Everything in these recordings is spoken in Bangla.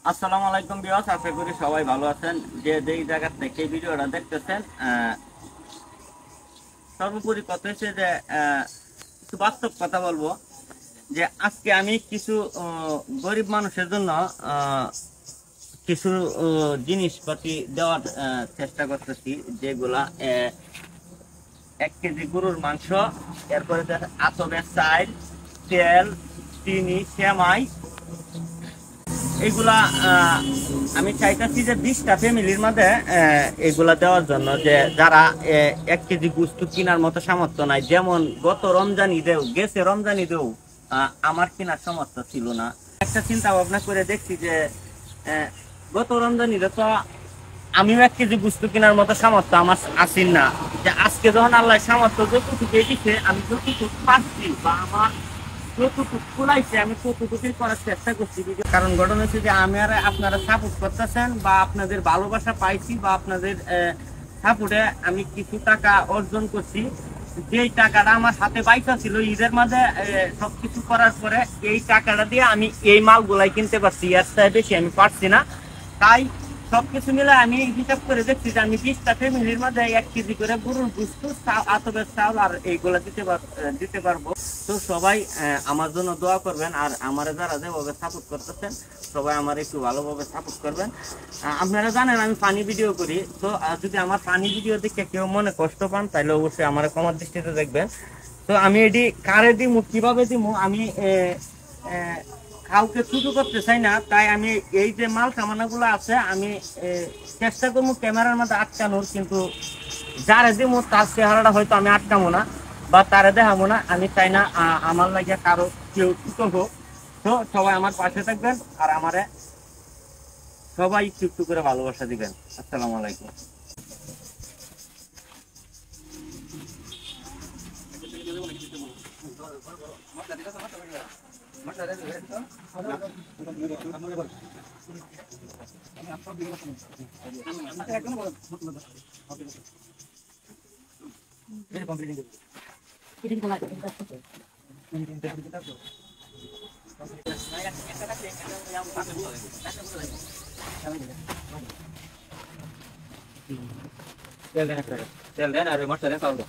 আসসালামু আলাইকুম ভিউয়ার্স, আশা করি সবাই ভালো আছেন। যে যেই জায়গা থেকে ভিডিওটা দেখতেছেন, সর্বোপরি কথা হচ্ছে যে কিছু বাস্তব কথা বলবো। যে আজকে আমি কিছু গরিব মানুষের জন্য আহ, কিছু জিনিসপাতি দেওয়ার চেষ্টা করতেছি, যেগুলা 1 কেজি গরুর মাংস, এরপরে আতপের চাল, তেল, চিনি, সেমাই, এগুলা আমি চাইতেছি যে 20টা ফ্যামিলির মধ্যে এগুলা দেওয়ার জন্য, যে যারা 1 কেজি গুস্তু কেনার মতো সামর্থ্য নাই। যেমন গত রমজান ঈদেও গেছে, রমজান ঈদেও আমার কেনার সামর্থ্য ছিল না। একটা চিন্তা ভাবনা করে দেখছি যে আহ, গত রমজান ঈদে তো আমিও 1 কেজি গুস্তু কেনার মতো সামর্থ্য আমার আসিল না। যে আজকে যখন আল্লাহ সামর্থ্য যতটুকু দিচ্ছে, আমি যতটুকু পাচ্ছি বা আমার যতটুকু কুলাইছে আমি ততটুকুই করার চেষ্টা করছি। কারণ ঘটনা হচ্ছে যে আমি আর আপনারা সাপোর্ট করতেছেন, বা আপনাদের ভালোবাসা পাইছি, বা আপনাদের সাপোর্টে আমি কিছু টাকা অর্জন করছি। যেই টাকাটা আমার হাতে পয়সা ছিল ঈদের মাঝে সবকিছু করার পরে, এই টাকাটা দিয়ে আমি এই মালগুলাই কিনতে পারছি, এর চেয়ে বেশি আমি পারছি না। তাই সবকিছু মিলে আমি হিসাব করে দেখছি যে আমি 20টা ফ্যামিলির মধ্যে 1 কেজি করে গরুর গুস্তু, আতপের চাউল আর এইগুলা দিতে পারবো। তো সবাই আমার জন্য দোয়া করবেন, আর আমার যারা যেভাবে সাপোর্ট করতেছেন সবাই আমার একটু ভালোভাবে সাপোর্ট করবেন। আপনারা জানেন আমি ফানি ভিডিও করি, তো যদি আমার ফানি ভিডিও দেখে কেউ মনে কষ্ট পান তাহলে অবশ্যই আমার ক্ষমার দৃষ্টিতে দেখবেন। তো আমি এটি কারে দিমু, কিভাবে দিমু, আমি কাউকে ছোট করতে চাই না। তাই আমি এই যে মাল সামানাগুলো আছে, আমি চেষ্টা করবো ক্যামেরার মধ্যে আটকানোর, কিন্তু যারে দিমু তার চেহারাটা হয়তো আমি আটকাবো না বা তারে দেখাবো না। আমি চাই না আমার লাগে কারো কেউ ছোট হোক। তো সবাই আমার পাশে থাকবেন, আর আমারে সবাই একটু একটু করে ভালোবাসা দিবেন। আসসালামু আলাইকুম। তেল দেন আর মশলা দেন, চাউল দেন।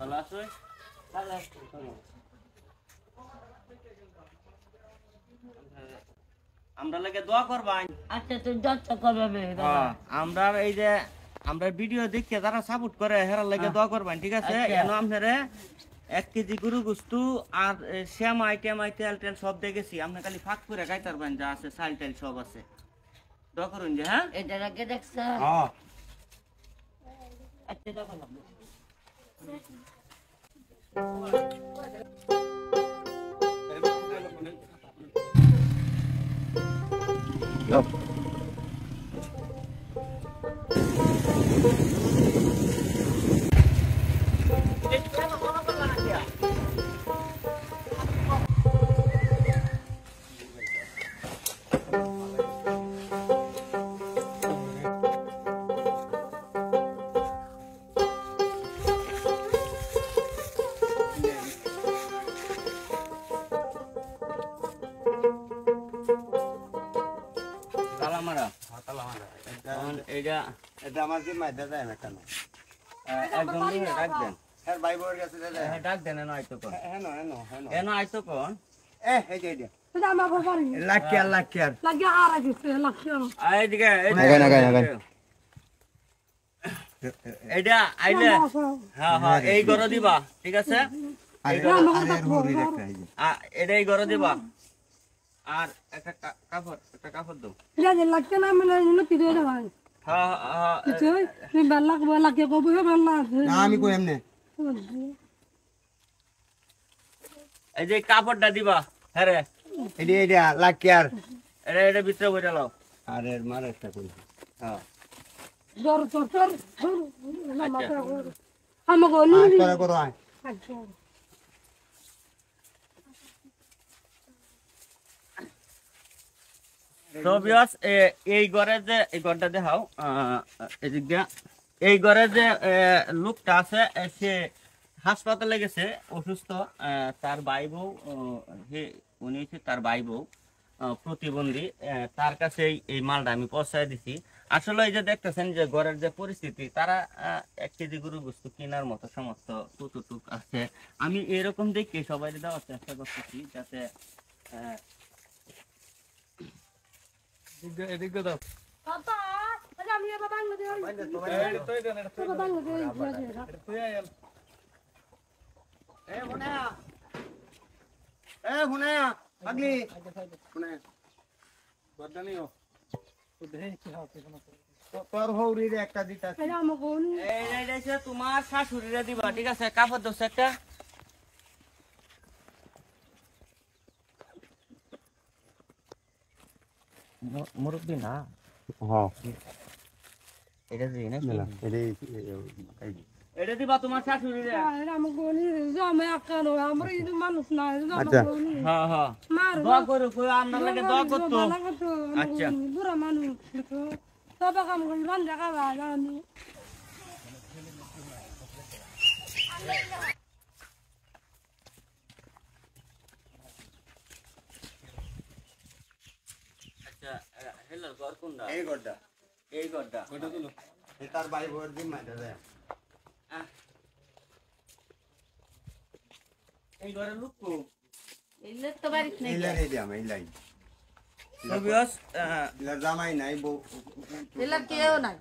ভালো আছো? আমরা লাগে দোয়া করবাই। আচ্ছা তুই যত করবে আমরা এই যে আমরা ভিডিও দেখে যারা সাপোর্ট করে হেরার লাগে দোয়া করবেন, ঠিক আছে? আচ্ছা। এনো আপনারে 1 কেজি গরু গুস্তু আর শ্যামাই টেমাই তেল টেল সব দেখেছি। আপনি খালি ফাঁক করে খাইতে পারবেন, যা আছে চাল টাইল সব আছে। দোয়া করুন যে, হ্যাঁ। এটা আগে দেখছ হ্যাঁ। আচ্ছা দেখো না এটা এটা আমার কি মাইদা যায় না কেন একদম ডাক দেন হ্যাঁ ভাই বোর কাছে দাদা ডাক দেন এনো আইতো কোন হ্যাঁ হ্যাঁ হ্যাঁ এনো আইতো কোন এই যে এটা আমার বাবার লাকি আর লাগে আর আগে লাগছে এইদিকে এটা আইলে হ্যাঁ হ্যাঁ এই ঘর দিবা ঠিক আছে এটাই ঘর দিবা আর একটা কাপড় দাও এটা লাগছে না মানে নতি দিয়ে দাও হ্যাঁ হ্যাঁ তুই বেলা লাগে কবি বেলা না আমি কই এমনে এই যে কাপড়টা দিবা হ্যাঁ রে এটা লাকি আর এটা ভিতরে বইটা লাও আরে মারে একটা কই হ্যাঁ জোর জোর আমাকে করো আয় তো বিয়াস এই ঘরে যে এই ঘরটা দেখাও এদিক দিয়া এই ঘরে যে লোকটা আছে সে হাসপাতালে গেছে অসুস্থ তার ভাই বউ উনি হচ্ছে তার ভাই বউ প্রতিবন্ধী তার কাছে এই মালটা আমি পৌঁছায় দিছি আসলে এই যে দেখতেছেন যে ঘরের যে পরিস্থিতি তারা 1 কেজি গরু গোস্ত কেনার মতো সমস্ত টুক আছে আমি এরকম দেখে সবাই দেওয়ার চেষ্টা করতেছি যাতে এদিকে দাও বাবা আমি বাবা হুনায়া আগলি হুনায়া বদনিও তোর হৌরির একটা দিতা এই তোমার শাশুড়িরে দিবা ঠিক আছে কাপড় দোষ একটা মুরব্বি না হ্যাঁ এটা দিই না এটা এটা দিবা তোমার শাশুড়িরে মানুষ না আচ্ছা হ্যাঁ হ্যাঁ দোয়া করো কই আপনার লাগে দোয়া করতো আচ্ছা বুড়া মানুষ সব কাম করি রান্না খাওয়া জানি আচ্ছা হেলো ঘর কোনটা এই গড্ডা এই ঘরটা তার ভাই বোর দিন মাইদা যায় এই ঘরে লুকু এলে তো বাড়িতে নেই ইলাই দিয়াম ইলাই অবিয়াস ইলার জামাই নাই বউ এলে কেউ নাই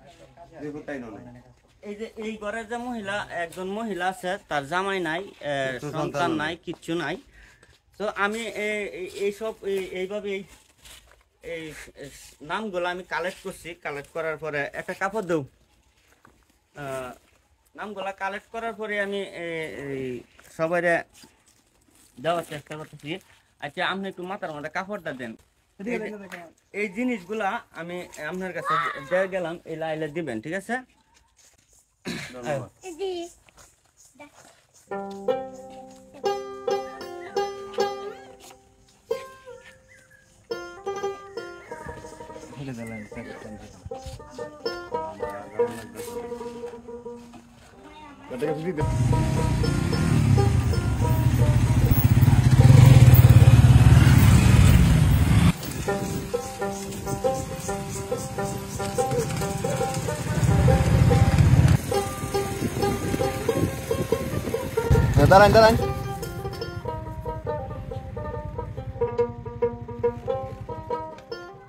দেবতাই নাই এই যে এই ঘরের যে মহিলা একজন মহিলা আছে তার জামাই নাই সন্তান নাই কিচ্ছু নাই তো আমি এইসব এইভাবে এই নামগুলো আমি কালেক্ট করছি কালেক্ট করার পরে একটা কাপড় দেও নামগুলা কালেক্ট করার পরে আমি সবাই দেওয়ার চেষ্টা করতেছি আচ্ছা আপনি একটু মাথার মধ্যে কাপড়টা দেন এই জিনিসগুলা আমি আপনার কাছে দিয়ে গেলাম এই লাইলে দিবেন ঠিক আছে দাঁড়ান দাঁড়ান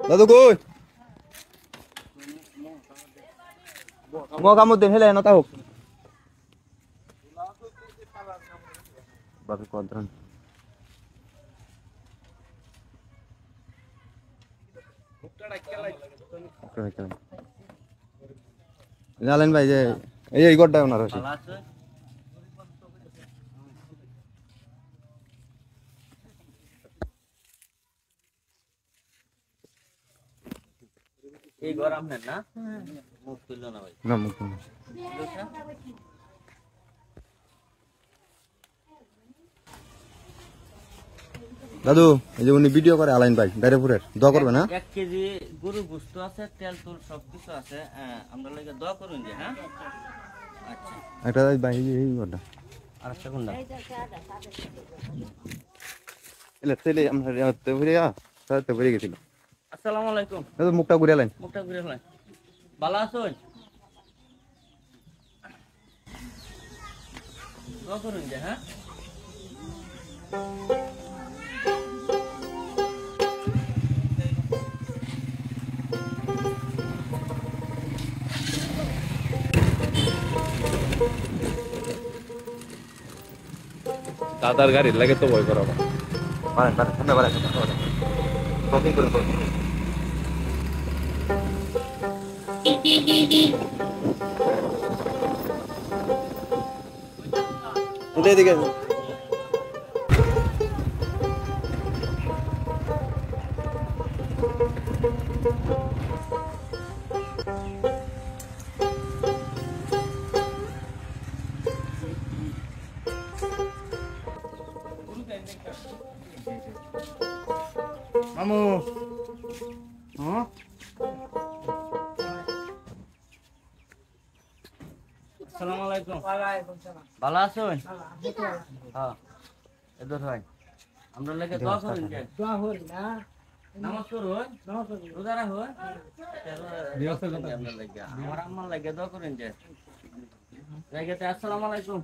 দাদু কই মধ্যে ফেলে নতা হোক বাবু কদ্রান জানেন ভাই যে এই গড়টা ওনার আছে ভালো আছে এই ঘর আপনার না মুখ তুলল না ভাই না মুখ দাদু এই যে উনি ভিডিও করে আলাইন ভাই দাইরেপুরের দোয়া করবে না 1 কেজি গরু গোশত আছে তেল তুল সবকিছু আছে আমরা লাগে দোয়া করুন যে হ্যাঁ আচ্ছা একটা ভাই এই গড়টা আর একটা কোনটা এলে তেলে আমরা তে ভরে গেছিল আসসালামু আলাইকুম দাদু মুখটা ঘুরে আলাইন মুখটা ঘুরে ফেলেন ভালো আছেন? দোয়া করুন যে, হ্যাঁ? দাদার গাড়ি লাগে তো ভয় করা বাড়েন বাড়েন সামনে বাড়েন টকিং করুন এদিকে মামু হ্যাঁ আসসালামু আলাইকুম। ভালো আছেন? হ্যাঁ এদর ভাই আমরা লাগে দোয়া করুন যে নামাজ পড়ুন রোজা রাখুন আপনার লাগে আমার আম্মার লাগে দোয়া করুন যে জায়গাতে। আসসালামু আলাইকুম।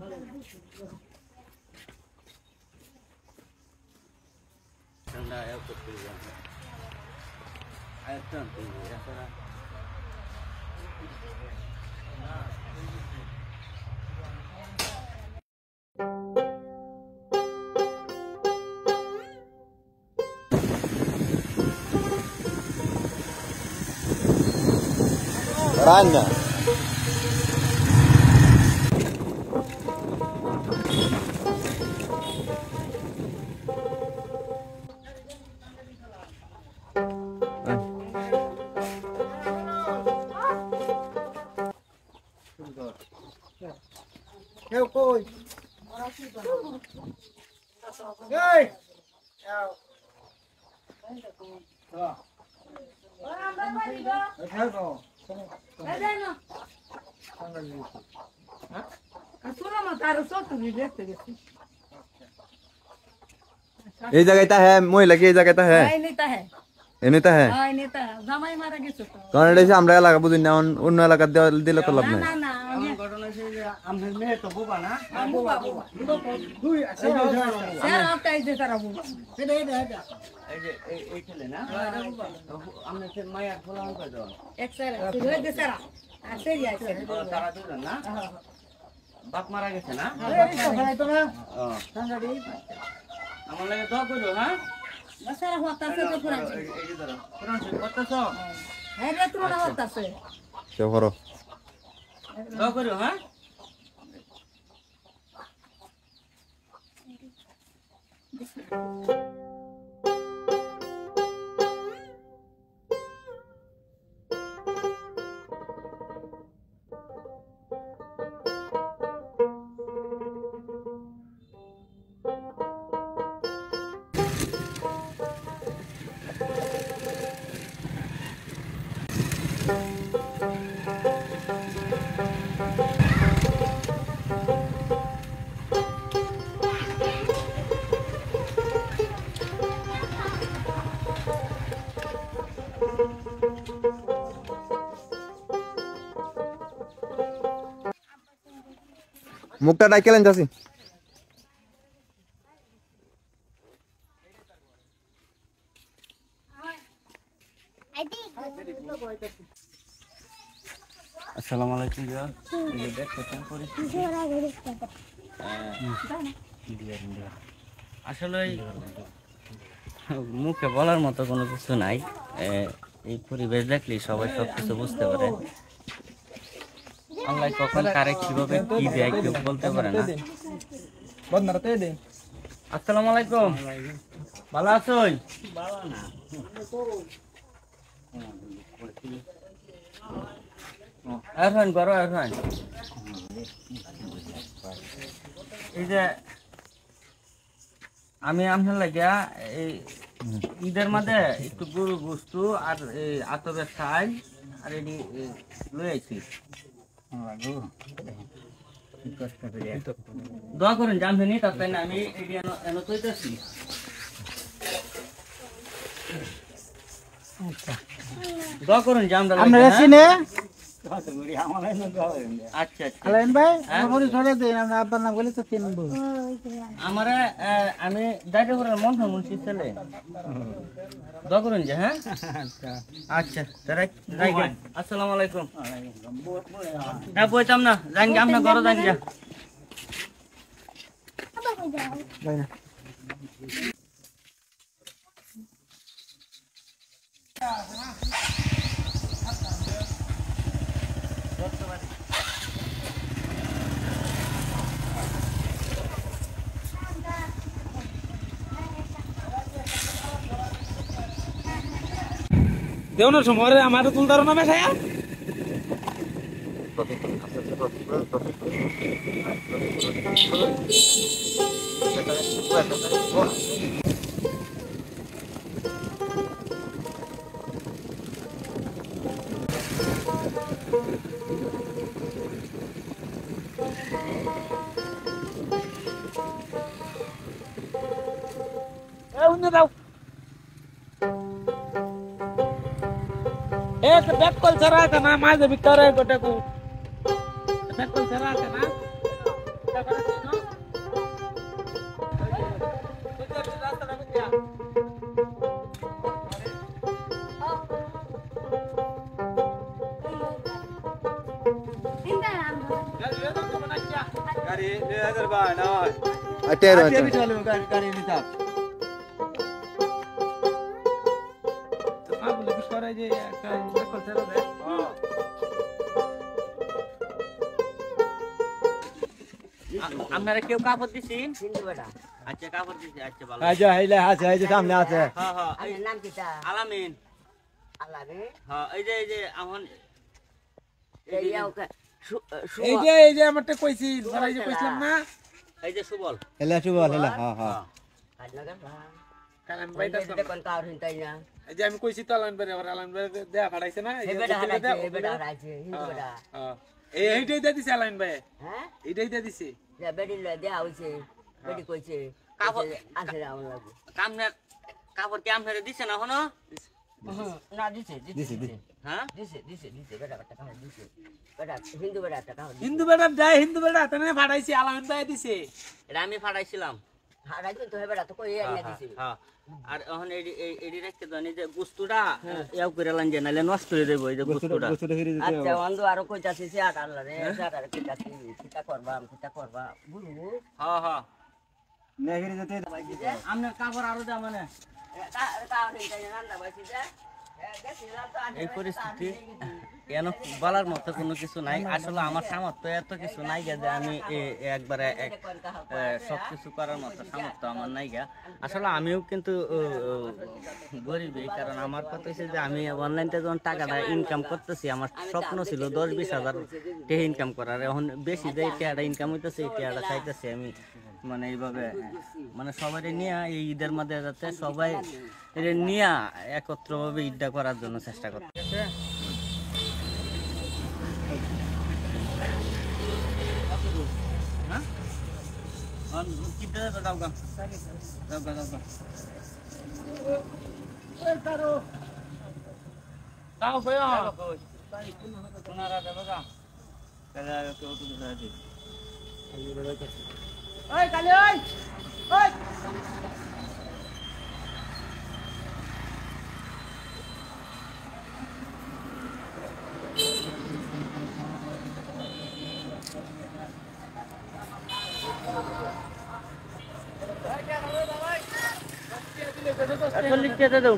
Rana. Theo coi. Ơi. Theo. Rồi. Theo rồi. ये जगह है मोह लगे ये जगह है নেতা হ্যাঁ ये नहीं है হয় নেতা জামাই মারা গেছে তো কারণ এটা আমরা এলাকা বুঝি না অন্য এলাকা দিলে তো লাভ না নাই না না আমার ঘটনা হচ্ছে যে আমার মেয়ে তো বোবা না বুবা বুবা Đuôi à xe rồi rồi. Sir আপটাই যে তারা বুবা Cái đấy đấy. এই যে এই ছেলে না আমরা সে মায়ের ফলান করে দাও এক স্যার তুই দে স্যার আছে রিয়া স্যার তারা দুজন না বাপ মারা গেছে না Đây đi phải này tôi nè. ও, Sang ra đi. আমার লাগে দোয়া করো হ্যাঁ না স্যার হতাছে তো পুরা এই যে ধরো কোরআন শরীফ পড়তেছো হ্যাঁ রে তুমি না হতাছে সে করো দোয়া করো হ্যাঁ মুখটা ডাইকেলেন যাচ্ছি আসসালামু আলাইকুম জি এই দেখ কেমন পরিস্থিতি আসলে মুখে বলার মতো কোনো কিছু নাই এই পরিবেশ দেখলেই সবাই সবকিছু বুঝতে পারে আল্লাহ কখন কারে কিভাবে কি দেয় কেউ বলতে পারে না Bật mặt tê đi. আসসালামু আলাইকুম ভালো আছেন এখন করো এখন এই যে আমি আপনার লাগিয়া এই ঈদের মাঝে একটু গরু গোস্তু আর এই আতবের ছাই আর এটি লই আইছি দোয়া করেন জানবেনি তার তাই না আমি এটি এনে তৈতেছি দোয়া করুন যে আমরা আমরা চিনে আচ্ছা আচ্ছা আলাইন ভাই হ্যাঁ? আমার ধরে দেন আমরা আব্বার নাম বলে তো চিনবো আমারে আমি দাইতে করে মন মুন্সি ছেলে দগরুন যে হ্যাঁ আচ্ছা তারা আসসালামু আলাইকুম না বইতাম না জান গে আমরা ঘরে যান যা ভাই না দেওয়ানোর সময় আমার তুলতার না বেশায়া দাও एक बेकल चरा का ना माझे बिकर आहे गोटे को बेकल चरा का ना আটের যে একটা বেকল চরা দেয় আপনারা কেউ কাপড় দিছি আচ্ছা কাপড় দিছি আচ্ছা ভালো আচ্ছা হাইলে আছে এই যে সামনে আছে হ্যাঁ হ্যাঁ আমার নাম কিটা আলামিন আলাবে হ্যাঁ এই যে এখন এই ওকে এই যে আমারটা কইছি ধরা এই যে কইছিলাম না এই যে সুবল হেলা শুবল হেলা হ্যাঁ হ্যাঁ কারণ বাইটা কোন কার হিন্তাই না এই যে আমি কইছি তো আলান ভাই আর আলান ভাই দেয়া ফাড়াইছে না এই বেটা হারাইছে এই বেটা হারাইছে হিন্দু বেটা এইটাই দিয়ে দিছে আলান ভাই হ্যাঁ এইটাই দিয়ে দিছে যে বেটি লে দেয়া হইছে বেটি কইছে কাপড় আছে আমার লাগবে কামনে কাপড় কি আমনে দিছে না হনো না দিছে হ্যাঁ দিছে বেটা কাপড় দিছে বেটা হিন্দু বেটা কাপড় হিন্দু বেটা যায় হিন্দু বেটা তানে ফাড়াইছে আলান ভাই দিছে এটা আমি ফাটাইছিলাম হারাইছে তো বেটা তো কই এনে দিছে হ্যাঁ আর এখন এডি রাখতে তো যে গুস্তুটা ইয়াও করে লান যে নালে নষ্ট হয়ে দেব এই যে গুস্তুটা আচ্ছা অন্ধ আরো কইতাছে সে আট আল্লাহ রে সারা কইতাছে কিটা করবা বুঝু হ্যাঁ হ্যাঁ নেগিরি যেতে আমনে কাপড় আরো দা মানে এই পরিস্থিতি কেন বলার মতো কোনো কিছু নাই আসলে আমার সামর্থ্য এত কিছু নাই যে আমি একবারে সবকিছু করার মতো সামর্থ্য আমার নাই গা আসলে আমিও কিন্তু গরিবই কারণ আমার কথা হচ্ছে যে আমি অনলাইনতে যখন টাকাটা ইনকাম করতেছি আমার স্বপ্ন ছিল 10-20 হাজার টাকা ইনকাম করার এখন বেশি যে টাকাটা ইনকাম হইতেছে এই টাকাটা চাইতেছি আমি মানে এইভাবে মানে সবাই নিয়ে এই ঈদের মধ্যে যাতে সবাই নিয়ে একত্রভাবে ঈদটা করার জন্য চেষ্টা করতেছে তাও ভাই ওই কালি ওই ওই চল্লিশ টাকা দাও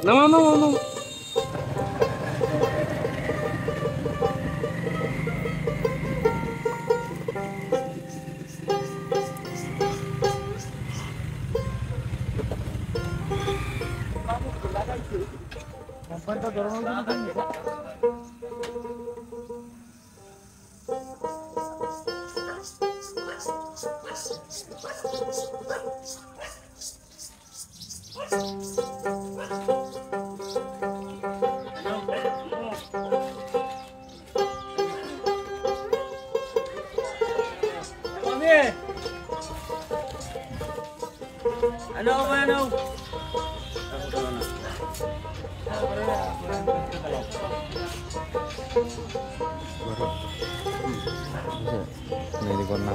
নামাও নামাও নামাও Ano ba ano? মেয়েদের কর না